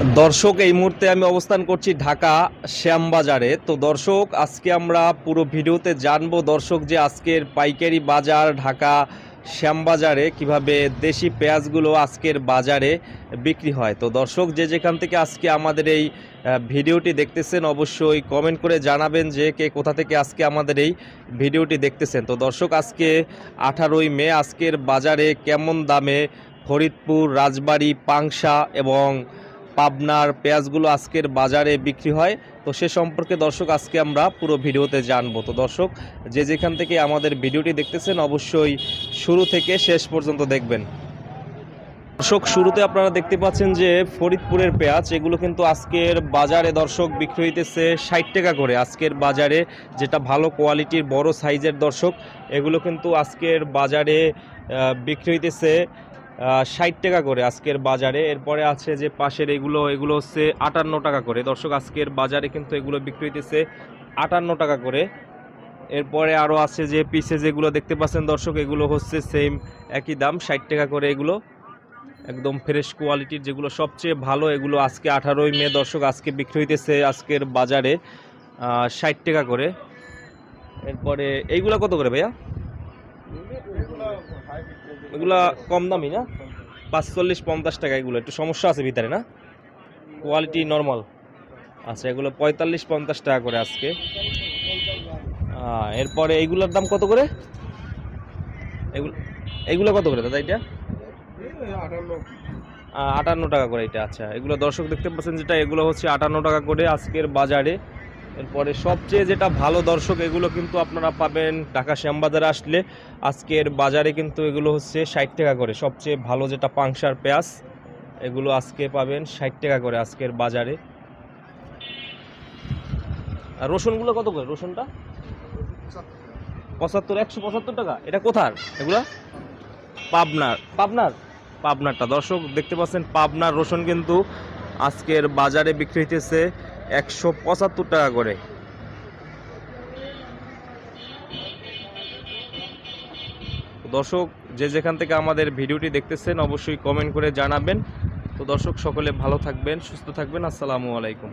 দর্শক, এই মুহূর্তে আমি অবস্থান করছি ঢাকা শ্যামবাজারে। তো দর্শক, আজকে আমরা পুরো ভিডিওতে জানবো দর্শক যে আজকের পাইকারি বাজার ঢাকা শ্যামবাজারে কিভাবে দেশি পেঁয়াজগুলো আজকের বাজারে বিক্রি হয়। তো দর্শক, যে যেখান থেকে আজকে আমাদের এই ভিডিওটি দেখতেছেন অবশ্যই কমেন্ট করে জানাবেন যে কে কোথা থেকে আজকে আমাদের এই ভিডিওটি দেখতেছেন। তো দর্শক, আজকে 18ই মে আজকের বাজারে কেমন দামে ফরিদপুর, রাজবাড়ী, পাংশা এবং পাবনার পেঁয়াজগুলো আজকের বাজারে বিক্রি হয়, তো সে সম্পর্কে দর্শক আজকে আমরা পুরো ভিডিওতে জানবো। তো দর্শক, যে যেখান থেকে আমাদের ভিডিওটি দেখতেছেন অবশ্যই শুরু থেকে শেষ পর্যন্ত দেখবেন। দর্শক, শুরুতে আপনারা দেখতে পাচ্ছেন যে ফরিদপুরের পেঁয়াজ, এগুলো কিন্তু আজকের বাজারে দর্শক বিক্রি হইতেছে 60 টাকা করে। আজকের বাজারে যেটা ভালো কোয়ালিটির বড় সাইজের দর্শক, এগুলো কিন্তু আজকের বাজারে বিক্রি হইতেছে 60 টাকা করে আজকের বাজারে। এরপরে আছে যে পাশের এগুলো হচ্ছে 58 টাকা করে দর্শক। আজকের বাজারে কিন্তু এগুলো বিক্রি হইতেছে 58 টাকা করে। এরপরে আরও আছে যে পিসে যেগুলো দেখতে পাচ্ছেন দর্শক, এগুলো হচ্ছে সেম একই দাম 60 টাকা করে। এগুলো একদম ফ্রেশ কোয়ালিটির, যেগুলো সবচেয়ে ভালো, এগুলো আজকে 18ই মে দর্শক আজকে বিক্রি হইতেছে আজকের বাজারে 60 টাকা করে। এরপরে এইগুলো কত করে ভাইয়া? এগুলা কম দামি না, 45-50 টাকা। এগুলো একটু সমস্যা আছে ভিতরে না, কোয়ালিটি নর্মাল। আচ্ছা, এগুলো 45-50 টাকা করে আজকে। এরপরে এইগুলোর দাম কত করে? এগুলো কত করে দাদা? এটা 58 টাকা করে এটা। আচ্ছা, এগুলো দর্শক দেখতে পাচ্ছেন যেটা, এগুলো হচ্ছে 58 টাকা করে আজকের বাজারে। এরপরে সবচেয়ে যেটা ভালো দর্শক, এগুলো কিন্তু আপনারা পাবেন ঢাকা শ্যামবাজারে আসলে আজকের বাজারে কিন্তু এগুলো হচ্ছে 60 টাকা করে। সবচেয়ে ভালো যেটা পাংশার পেঁয়াজ, এগুলো আজকে পাবেন 60 টাকা করে আজকের বাজারে। আর রসুনগুলো কত করে? রসুনটা 175 টাকা। এটা কোথার এগুলা? পাবনারটা দর্শক দেখতে পাচ্ছেন, পাবনার রসুন কিন্তু আজকের বাজারে বিক্রি হইতেছে 175 টাকা করে। দর্শক, যে যেখান থেকে আমাদের ভিডিওটি দেখতেছেন অবশ্যই কমেন্ট করে জানাবেন। তো দর্শক, সকলে ভালো থাকবেন, সুস্থ থাকবেন। আসসালামু আলাইকুম।